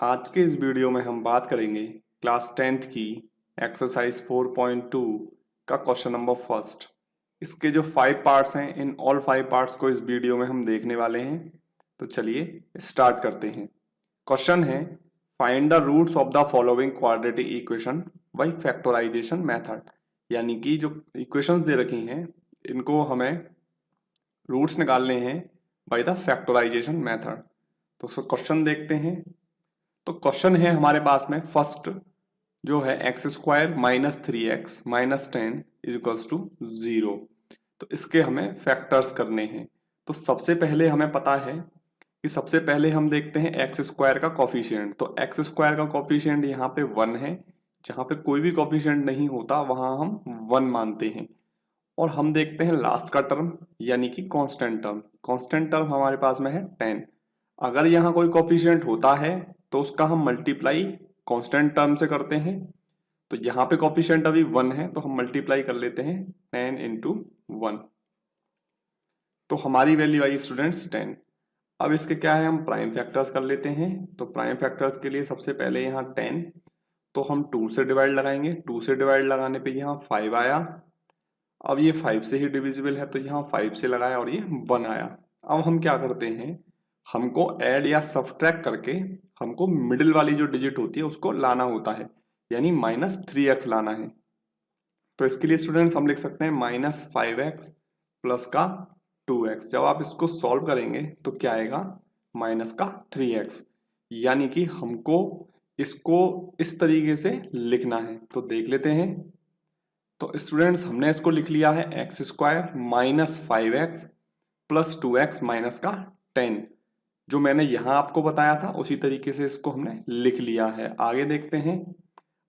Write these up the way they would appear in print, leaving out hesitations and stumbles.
आज के इस वीडियो में हम बात करेंगे क्लास 10th की एक्सरसाइज 4.2 का क्वेश्चन नंबर फर्स्ट। इसके जो 5 पार्ट्स हैं, इन ऑल 5 पार्ट्स को इस वीडियो में हम देखने वाले हैं। तो चलिए स्टार्ट करते हैं। क्वेश्चन है, find the roots of the following quadratic equation by factorisation method. यानी कि जो इक्वेशंस दे रखी हैं इनको हमें रूट्स निकालने हैं बाय द फैक्टराइजेशन मेथड। तो क्वेश्चन देखते हैं। तो क्वेश्चन है हमारे पास में फर्स्ट जो है x square minus 3x minus 10 is equals to 0। तो इसके हमें फैक्टर्स करने हैं। तो सबसे पहले हमें पता है कि सबसे पहले हम देखते हैं एक्स स्क्वायर का कॉफिशिएंट। तो एक्स स्क्वायर का कॉफिशिएंट यहाँ पे 1 है। जहाँ पे कोई भी कॉफिशिएंट नहीं होता वहां हम 1 मानते हैं। और हम देखते हैं लास्ट का टर्म यानी कि कांस्टेंट टर्म। कांस्टेंट टर्म हमारे पास में है 10। अगर यहाँ कोई कॉफिशिएंट होता है तो उसका हम मल्टीप्लाई कांस्टेंट टर्म से करते हैं। तो यहाँ पे कॉफिशिएंट अभी 1 है तो हम मल्टीप्लाई कर लेते हैं 10 इंटू 1। तो हमारी वैल्यू आई स्टूडेंट्स 10। अब इसके क्या है, हम प्राइम फैक्टर्स कर लेते हैं। तो प्राइम फैक्टर्स के लिए सबसे पहले यहाँ 10, तो हम 2 से डिवाइड लगाएंगे। 2 से डिवाइड लगाने पे यहाँ 5 आया। अब ये 5 से ही डिविजिबल है तो यहाँ 5 से लगाया और ये 1 आया। अब हम क्या करते हैं, हमको ऐड या सब्ट्रैक्ट करके हमको मिडिल वाली जो डिजिट होती है उसको लाना होता है, यानी माइनस 3x लाना है। तो इसके लिए स्टूडेंट्स हम लिख सकते हैं माइनस 5x प्लस का 2x। जब आप इसको सॉल्व करेंगे तो क्या आएगा, माइनस का 3x। यानी कि हमको इसको इस तरीके से लिखना है। तो देख लेते हैं। तो स्टूडेंट्स हमने इसको लिख लिया है x square minus 5x plus 2x minus का 10। जो मैंने यहां आपको बताया था उसी तरीके से इसको हमने लिख लिया है। आगे देखते हैं।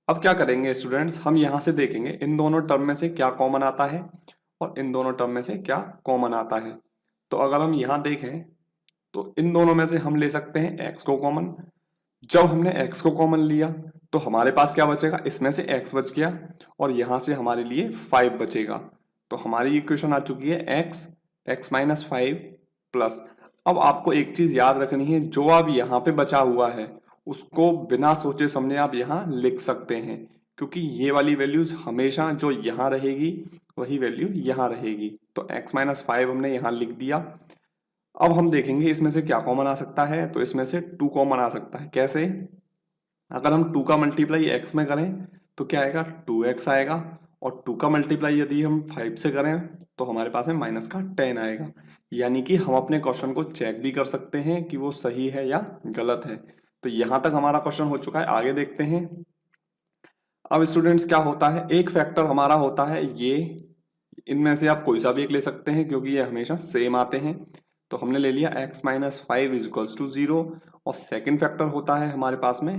अब क्या करेंगे स्टूडेंट्स, हम यहां से देखेंगे इन दोनों टर्म में से क्या कॉमन आता है और इन दोनों टर्म में से क्या कॉमन आता है। तो अगर हम यहां देखें तो इन दोनों में से हम ले सकते हैं x को कॉमन। जब हमने x को कॉमन लिया तो हमारे पास क्या बचेगा, इसमें से x बच गया और यहां से हमारे लिए 5 बचेगा। तो हमारी इक्वेशन आ चुकी है x माइनस 5 प्लस। अब आपको एक चीज याद रखनी है, जो अब यहाँ पे बचा हुआ है उसको बिना सोचे समझे आप यहाँ लिख सकते हैं, क्योंकि ये वाली वैल्यूज हमेशा जो यहाँ रहेगी वही वैल्यू यहाँ रहेगी। तो x माइनस 5 हमने यहाँ लिख दिया। अब हम देखेंगे इसमें से क्या कॉमन आ सकता है। तो इसमें से 2 कॉमन आ सकता है। कैसे, अगर हम 2 का मल्टीप्लाई x में करें तो क्या आएगा, 2x आएगा। और 2 का मल्टीप्लाई यदि हम 5 से करें तो हमारे पास में माइनस का 10 आएगा। यानी कि हम अपने क्वेश्चन को चेक भी कर सकते हैं कि वो सही है या गलत है। तो यहां तक हमारा क्वेश्चन हो चुका है। आगे देखते हैं। अब स्टूडेंट्स क्या होता है, एक फैक्टर हमारा होता है ये, इनमें से आप कोई सा भी एक ले सकते हैं क्योंकि ये हमेशा सेम आते हैं। तो हमने ले लिया x minus 5 is equals to 0। और सेकेंड फैक्टर होता है हमारे पास में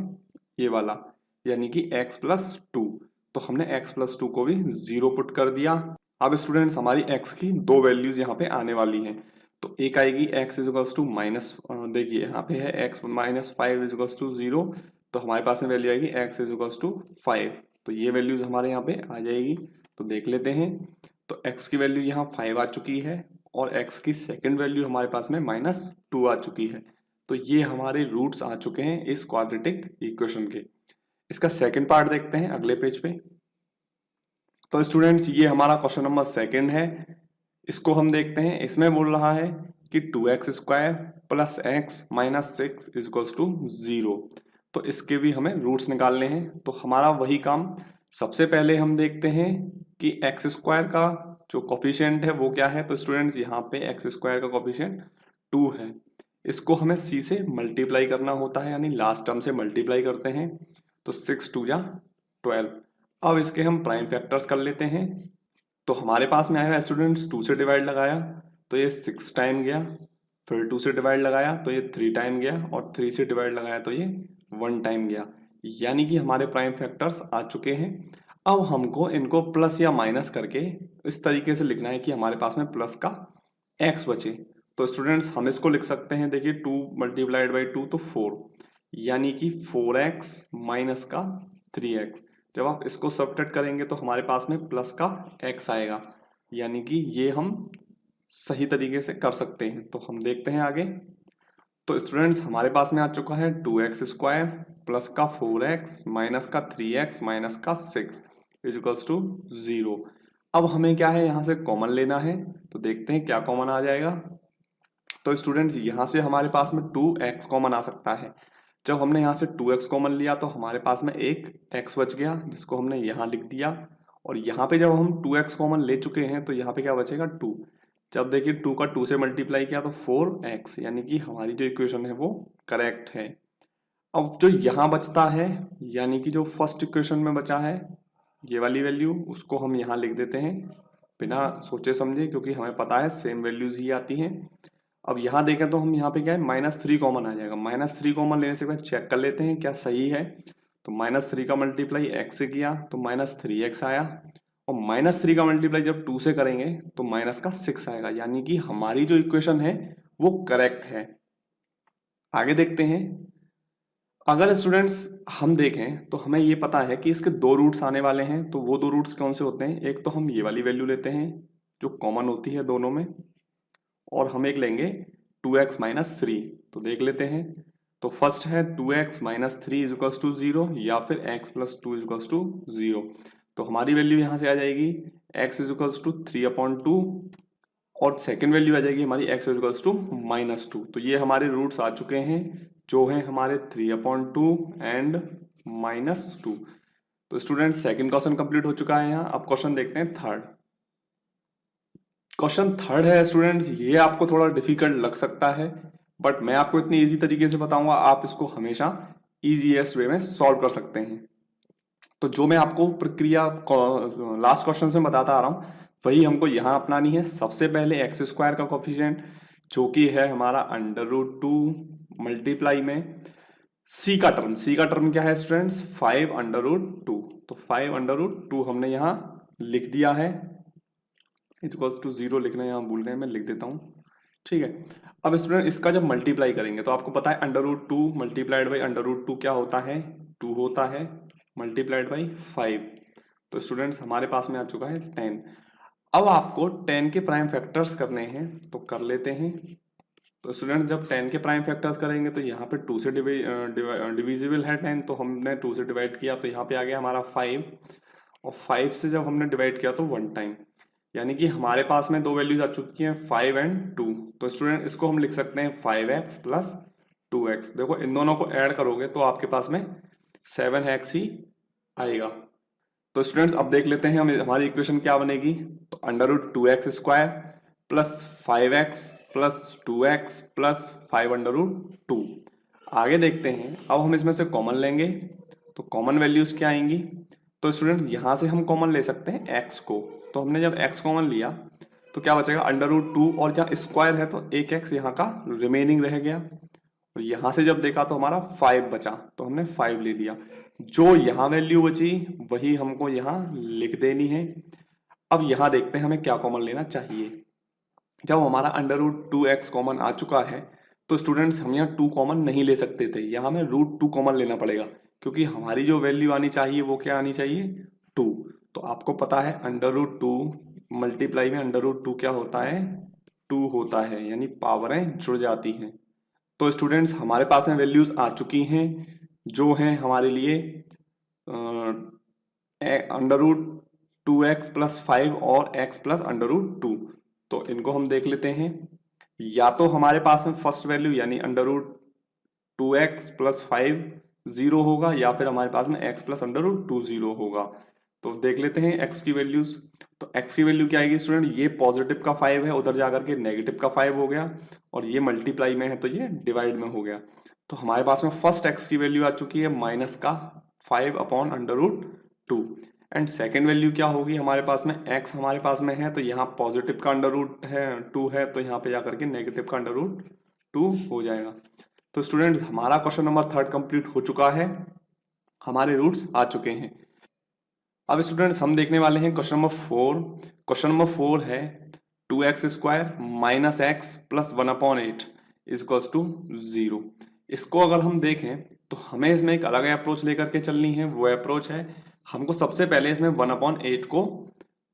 ये वाला, यानी कि x प्लस 2। तो हमने x प्लस 2 को भी 0 पुट कर दिया। अब स्टूडेंट्स हमारी x की 2 वैल्यूज यहाँ पे आने वाली हैं। तो एक आएगी x is equals to minus, देखिए यहाँ पे है x minus 5 is equals to 0। तो हमारे पास में वैल्यू आएगी x इज इक्वल्स टू 5। तो ये वैल्यूज हमारे यहाँ पे आ जाएगी। तो देख लेते हैं। तो x की वैल्यू यहाँ 5 आ चुकी है और x की सेकेंड वैल्यू हमारे पास में माइनस 2 आ चुकी है। तो ये हमारे रूट्स आ चुके हैं इस क्वाड्रेटिक इक्वेशन के। इसका सेकेंड पार्ट देखते हैं अगले पेज पे। तो स्टूडेंट्स ये हमारा क्वेश्चन नंबर सेकेंड है। इसको हम देखते हैं। इसमें बोल रहा है कि 2x square plus x minus 6 is equals to 0। तो इसके भी हमें रूट्स निकालने हैं। तो हमारा वही काम, सबसे पहले हम देखते हैं कि एक्स स्क्वायर का जो कॉफिशिएंट है वो क्या है। तो स्टूडेंट्स यहाँ पे एक्स स्क्वायर का कॉफिशिएंट 2 है। इसको हमें c से मल्टीप्लाई करना होता है, यानी लास्ट टर्म से मल्टीप्लाई करते हैं। तो 6 2 जा 12। अब इसके हम प्राइम फैक्टर्स कर लेते हैं। तो हमारे पास में आएगा स्टूडेंट्स 2 से डिवाइड लगाया तो ये 6 टाइम गया, फिर 2 से डिवाइड लगाया तो ये 3 टाइम गया और 3 से डिवाइड लगाया तो ये 1 टाइम गया। यानी कि हमारे प्राइम फैक्टर्स आ चुके हैं। अब हमको इनको प्लस या माइनस करके इस तरीके से लिखना है कि हमारे पास में प्लस का x बचे। तो स्टूडेंट्स हम इसको लिख सकते हैं, देखिए 2 मल्टीप्लाइड बाई 2 तो 4, यानी कि 4x माइनस का 3x। जब आप इसको सब्ट्रैक्ट करेंगे तो हमारे पास में प्लस का x आएगा। यानी कि ये हम सही तरीके से कर सकते हैं। तो हम देखते हैं आगे। तो स्टूडेंट्स हमारे पास में आ चुका है 2x² प्लस का 4x माइनस का 3x माइनस का 6 इजिकल्स टू 0। अब हमें क्या है, यहाँ से कॉमन लेना है, तो देखते हैं क्या कॉमन आ जाएगा। तो स्टूडेंट्स यहाँ से हमारे पास में 2x कॉमन आ सकता है। जब हमने यहाँ से 2x कॉमन लिया तो हमारे पास में एक x बच गया, जिसको हमने यहाँ लिख दिया। और यहाँ पे जब हम 2x कॉमन ले चुके हैं तो यहाँ पे क्या बचेगा 2। जब देखिए 2 का 2 से मल्टीप्लाई किया तो 4x, यानी कि हमारी जो इक्वेशन है वो करेक्ट है। अब जो यहाँ बचता है, यानी कि जो फर्स्ट इक्वेशन में बचा है ये वाली वैल्यू, उसको हम यहाँ लिख देते हैं बिना सोचे समझे, क्योंकि हमें पता है सेम वैल्यूज ही आती हैं। अब यहाँ देखें तो हम यहाँ पे क्या है, -3 कॉमन आ जाएगा। -3 कॉमन लेने से पहले चेक कर लेते हैं क्या सही है। तो -3 का मल्टीप्लाई x से किया तो -3x आया, और -3 का मल्टीप्लाई जब 2 से करेंगे तो -6 आएगा, यानी कि हमारी जो इक्वेशन है वो करेक्ट है। आगे देखते हैं। अगर स्टूडेंट्स हम देखें तो हमें ये पता है कि इसके 2 रूट्स आने वाले हैं। तो वो 2 रूट्स कौन से होते हैं, एक तो हम ये वाली वैल्यू लेते हैं जो कॉमन होती है दोनों में, और हम एक लेंगे 2x माइनस 3। तो देख लेते हैं। तो फर्स्ट है 2x माइनस 3 इजिकल्स टू 0, या फिर x प्लस 2 इजिकल्स टू 0। तो हमारी वैल्यू यहाँ से आ जाएगी x इजिकल्स टू 3/2, और सेकेंड वैल्यू आ जाएगी हमारी x इजिकल्स टू -2। तो ये हमारे रूट्स आ चुके हैं जो हैं हमारे 3/2 एंड -2। तो स्टूडेंट सेकेंड क्वेश्चन कंप्लीट हो चुका है यहाँ। अब क्वेश्चन देखते हैं थर्ड। क्वेश्चन थर्ड है स्टूडेंट्स, ये आपको थोड़ा डिफिकल्ट लग सकता है, बट मैं आपको इतनी इजी तरीके से बताऊंगा, आप इसको हमेशा इजीएस्ट वे में सॉल्व कर सकते हैं। तो जो मैं आपको प्रक्रिया लास्ट क्वेश्चन में बताता आ रहा हूं, वही हमको यहाँ अपनानी है। सबसे पहले x² का कोफिशिएंट जो कि है हमारा √2 मल्टीप्लाई में c का टर्म क्या है स्टूडेंट्स, 5√2। तो 5√2 हमने यहाँ लिख दिया है, इक्वल्स टू 0 लिखना यहाँ भूल गए, मैं लिख देता हूँ, ठीक है। अब स्टूडेंट इसका जब मल्टीप्लाई करेंगे तो आपको पता है √2 मल्टीप्लाइड बाई √2 क्या होता है, 2 होता है, मल्टीप्लाइड बाई 5। तो स्टूडेंट्स हमारे पास में आ चुका है 10। अब आपको 10 के प्राइम फैक्टर्स करने हैं, तो कर लेते हैं। तो स्टूडेंट्स जब 10 के प्राइम फैक्टर्स करेंगे तो यहाँ पे 2 से डिविजिबल है 10, तो हमने 2 से डिवाइड किया तो यहाँ पे आ गया हमारा 5, और 5 से जब हमने डिवाइड किया तो 1 टाइम, यानी कि हमारे पास में 2 वैल्यूज आ चुकी हैं 5 एंड 2। तो स्टूडेंट इसको हम लिख सकते हैं 5x प्लस 2x। देखो इन दोनों को ऐड करोगे तो आपके पास में 7x ही आएगा। तो स्टूडेंट्स अब देख लेते हैं हमारी इक्वेशन क्या बनेगी। तो √2x² plus 5x plus 2x plus 5√2। आगे देखते हैं। अब हम इसमें से कॉमन लेंगे, तो कॉमन वैल्यूज क्या आएंगी। तो स्टूडेंट यहाँ से हम कॉमन ले सकते हैं x को। तो हमने जब x कॉमन लिया तो क्या बचेगा, √2, और जहाँ स्क्वायर है तो एक x यहाँ का रिमेनिंग रह गया, और यहाँ से जब देखा तो हमारा 5 बचा, तो हमने 5 ले लिया। जो यहाँ वैल्यू बची वही हमको यहाँ लिख देनी है। अब यहाँ देखते हैं हमें क्या कॉमन लेना चाहिए। जब हमारा √2x कॉमन आ चुका है तो स्टूडेंट्स हम यहाँ 2 कॉमन नहीं ले सकते थे, यहाँ हमें √2 कॉमन लेना पड़ेगा, क्योंकि हमारी जो वैल्यू आनी चाहिए वो क्या आनी चाहिए, 2। तो आपको पता है √2 मल्टीप्लाई में √2 क्या होता है, 2 होता है, यानी पावरें जुड़ जाती हैं। तो स्टूडेंट्स हमारे पास में वैल्यूज आ चुकी हैं जो हैं हमारे लिए √2x प्लस 5 और x प्लस √2। तो इनको हम देख लेते हैं। या तो हमारे पास में फर्स्ट वैल्यू यानी √2x प्लस 5 0 होगा, या फिर हमारे पास में x प्लस √2 0 होगा। तो देख लेते हैं x की वैल्यूज। तो x की वैल्यू क्या आएगी स्टूडेंट, ये पॉजिटिव का 5 है, उधर जाकर के नेगेटिव का 5 हो गया, और ये मल्टीप्लाई में है तो ये डिवाइड में हो गया। तो हमारे पास में फर्स्ट x की वैल्यू आ चुकी है -5/√2, एंड सेकेंड वैल्यू क्या होगी हमारे पास में, x हमारे पास में है तो यहाँ पॉजिटिव का √2 है, तो यहाँ पे जाकर के नेगेटिव का √2 हो जाएगा। तो स्टूडेंट्स हमारा क्वेश्चन नंबर 3 कंप्लीट हो चुका है, हमारे रूट्स आ चुके हैं। अब स्टूडेंट्स हम देखने वाले हैं क्वेश्चन नंबर 4। क्वेश्चन नंबर 4 है 2x² minus x plus 1/8 equals to 0। इसको अगर हम देखें तो हमें इसमें एक अलग अप्रोच लेकर के चलनी है। वो अप्रोच है, हमको सबसे पहले इसमें 1/8 को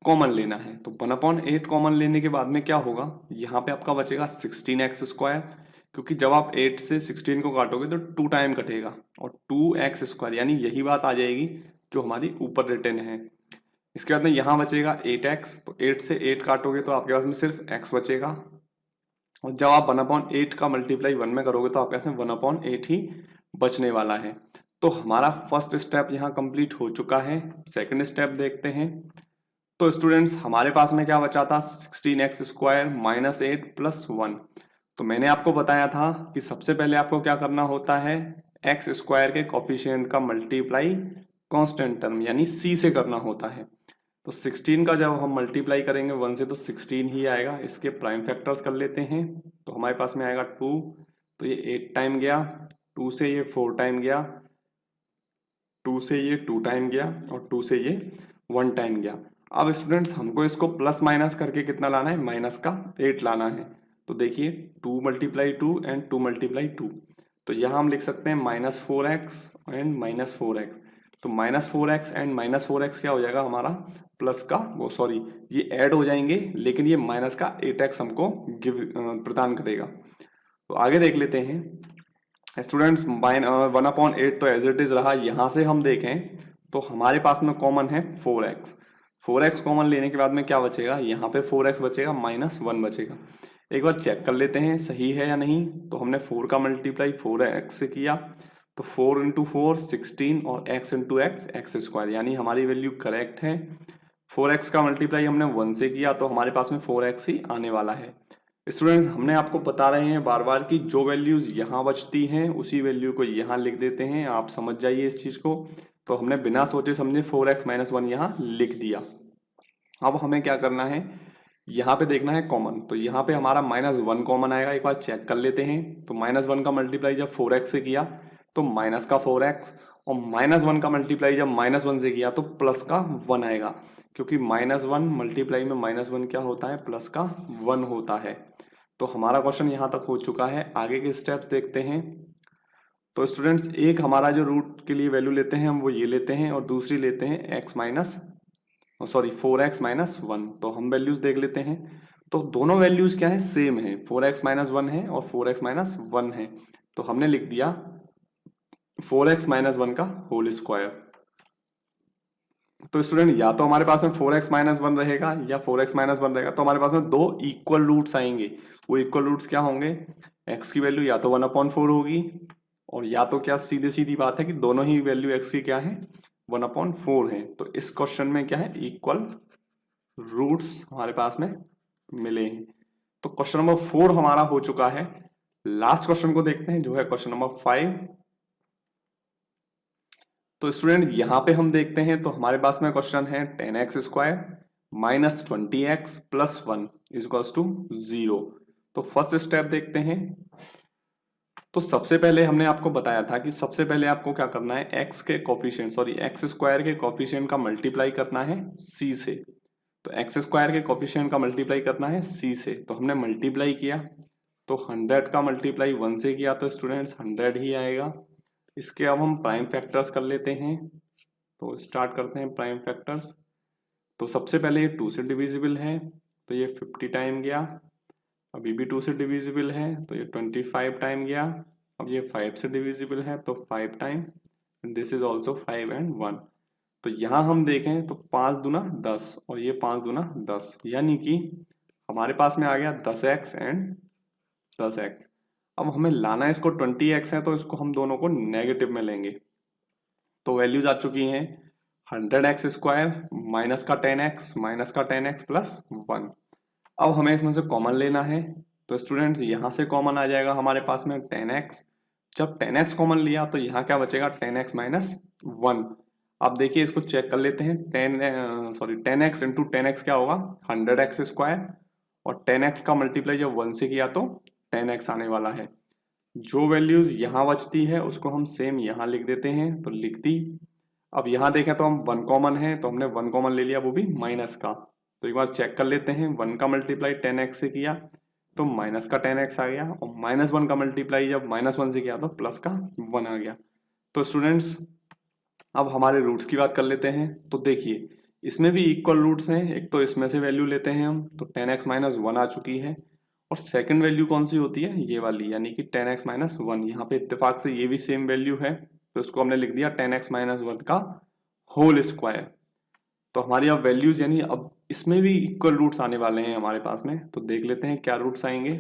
कॉमन लेना है। तो 1/8 कॉमन लेने के बाद में क्या होगा, यहाँ पे आपका बचेगा 16x²। क्योंकि जब आप 8 से 16 को काटोगे तो 2 टाइम कटेगा और 2x² यानी यही बात आ जाएगी जो हमारी ऊपर रिटर्न है। इसके बाद में यहाँ बचेगा 8x, तो 8 से 8 काटोगे तो आपके पास में सिर्फ x बचेगा और जब आप 1/8 का मल्टीप्लाई 1 में करोगे तो आपके पास में 1/8 ही बचने वाला है। तो हमारा फर्स्ट स्टेप यहाँ कंप्लीट हो चुका है। सेकंड स्टेप देखते हैं। तो स्टूडेंट्स हमारे पास में क्या बचा था, 16x² - 8 + 1। तो मैंने आपको बताया था कि सबसे पहले आपको क्या करना होता है, x² के कोफिशिएंट का मल्टीप्लाई कांस्टेंट टर्म यानी c से करना होता है। तो 16 का जब हम मल्टीप्लाई करेंगे 1 से तो 16 ही आएगा। इसके प्राइम फैक्टर्स कर लेते हैं। तो हमारे पास में आएगा 2, तो ये 8 टाइम गया, 2 से ये 4 टाइम गया, 2 से ये 2 टाइम गया और 2 से ये 1 टाइम गया। अब स्टूडेंट्स हमको इसको प्लस माइनस करके कितना लाना है, माइनस का 8 लाना है। तो देखिए 2 × 2 एंड 2 × 2, तो यहाँ हम लिख सकते हैं -4x एंड -4x। तो -4x एंड -4x क्या हो जाएगा हमारा, प्लस का ये ऐड हो जाएंगे, लेकिन ये माइनस का 8x हमको प्रदान करेगा। तो आगे देख लेते हैं स्टूडेंट्स। 1/8 तो एज इट इज रहा। यहाँ से हम देखें तो हमारे पास में कॉमन है 4x। 4x कॉमन लेने के बाद में क्या बचेगा, यहाँ पे 4x बचेगा, -1 बचेगा। एक बार चेक कर लेते हैं सही है या नहीं। तो हमने 4 का मल्टीप्लाई 4x से किया, तो 4 × 4 16 और x × x x², यानी हमारी वैल्यू करेक्ट है। 4x का मल्टीप्लाई हमने 1 से किया तो हमारे पास में 4x ही आने वाला है। स्टूडेंट्स हमने आपको बता रहे हैं बार बार कि जो वैल्यूज यहाँ बचती हैं उसी वैल्यू को यहाँ लिख देते हैं। आप समझ जाइए इस चीज को। तो हमने बिना सोचे समझे 4x - 1 यहाँ लिख दिया। अब हमें क्या करना है, यहाँ पे देखना है कॉमन। तो यहाँ पे हमारा -1 कॉमन आएगा, एक बार चेक कर लेते हैं। तो -1 का मल्टीप्लाई जब 4x से किया तो माइनस का 4x, और -1 का मल्टीप्लाई जब -1 से किया तो प्लस का 1 आएगा, क्योंकि -1 मल्टीप्लाई में -1 क्या होता है, प्लस का 1 होता है। तो हमारा क्वेश्चन यहाँ तक हो चुका है। आगे के स्टेप्स देखते हैं। तो स्टूडेंट्स एक हमारा जो रूट के लिए वैल्यू लेते हैं हम वो ये लेते हैं, और दूसरी लेते हैं 4x - 1। तो हम वैल्यूज देख लेते हैं। तो दोनों वैल्यूज क्या है, सेम है, 4x - 1 है और 4x - 1 है। तो हमने लिख दिया 4x - 1 का होल स्क्वायर। तो स्टूडेंट या तो हमारे पास में 4x - 1 रहेगा या 4x - 1 रहेगा। तो हमारे पास में दो इक्वल रूट्स आएंगे। वो इक्वल रूट्स क्या होंगे, x की वैल्यू या तो 1/4 होगी, और या तो क्या सीधे सीधी बात है कि दोनों ही वैल्यू x की क्या है, 1/4 है। तो इस क्वेश्चन में क्या है, इक्वल रूट्स हमारे पास में मिले हैं। तो क्वेश्चन नंबर 4 हमारा हो चुका है। लास्ट क्वेश्चन को देखते हैं जो है क्वेश्चन नंबर 5। तो स्टूडेंट यहाँ पे हम देखते हैं तो हमारे पास में क्वेश्चन है 10x² - 20x + 1 = 0। तो फर्स्ट स्टेप देखते हैं। तो सबसे पहले हमने आपको बताया था कि सबसे पहले आपको क्या करना है, x के कोफिशिएंट का मल्टीप्लाई करना है c से। तो x² के कोफिशिएंट का मल्टीप्लाई करना है c से। तो हमने मल्टीप्लाई किया, तो 100 का मल्टीप्लाई 1 से किया तो स्टूडेंट्स 100 ही आएगा। इसके अब हम प्राइम फैक्टर्स कर लेते हैं। तो स्टार्ट करते हैं प्राइम फैक्टर्स। तो सबसे पहले ये 2 से डिविजिबल है, तो ये 50 टाइम गया। अभी भी 2 से डिविजिबल है तो ये 25 टाइम गया। अब ये 5 से डिविजिबल है तो 5 time, this is also 5 and 1। तो यहाँ हम देखें तो 5 दूना 10 और ये 5 दूना 10, यानी कि हमारे पास में आ गया 10x एंड 10x। अब हमें लाना है इसको 20x है, तो इसको हम दोनों को नेगेटिव में लेंगे। तो वैल्यूज आ चुकी हैं 100x² माइनस का 10x + 1। अब हमें इसमें से कॉमन लेना है। तो स्टूडेंट्स यहाँ से कॉमन आ जाएगा हमारे पास में 10x। जब 10x कॉमन लिया तो यहाँ क्या बचेगा, 10x - 1। अब देखिए इसको चेक कर लेते हैं। 10x × 10x क्या होगा, 100x², और 10x का मल्टीप्लाई जब 1 से किया तो 10x आने वाला है। जो वैल्यूज यहाँ बचती है उसको हम सेम यहाँ लिख देते हैं, तो लिख दी। अब यहाँ देखें तो हम 1 कॉमन है, तो हमने 1 कॉमन ले लिया, वो भी माइनस का। तो एक बार चेक कर लेते हैं। 1 का मल्टीप्लाई 10x से किया तो माइनस का 10x आ गया, और -1 का मल्टीप्लाई जब -1 से किया तो प्लस का 1 आ गया। तो स्टूडेंट्स अब हमारे रूट्स की बात कर लेते हैं। तो देखिए इसमें भी इक्वल रूट्स हैं। एक तो इसमें से वैल्यू लेते हैं हम, तो 10x - 1 आ चुकी है, और सेकंड वैल्यू कौन सी होती है, ये वाली, यानी कि 10x माइनस 1। यहाँ पे इत्तेफाक से ये भी सेम वैल्यू है, तो इसको हमने लिख दिया 10x माइनस 1 का होल स्क्वायर। तो हमारी अब वैल्यूज, यानी अब इसमें भी इक्वल रूट्स आने वाले हैं हमारे पास में, तो देख लेते हैं क्या रूट्स आएंगे।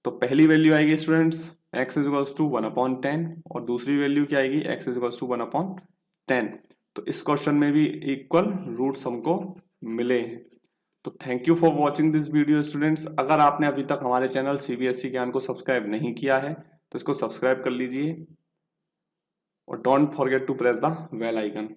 तो पहली वैल्यू आएगी स्टूडेंट्स x इज टू 1/10, और दूसरी वैल्यू क्या आएगी, x इज टू 1/10। तो इस क्वेश्चन में भी इक्वल रूट्स हमको मिले हैं। तो thank you for watching this video students. अगर आपने अभी तक हमारे चैनल CBSE ज्ञान को सब्सक्राइब नहीं किया है तो इसको सब्सक्राइब कर लीजिए, और don't forget to press the bell icon.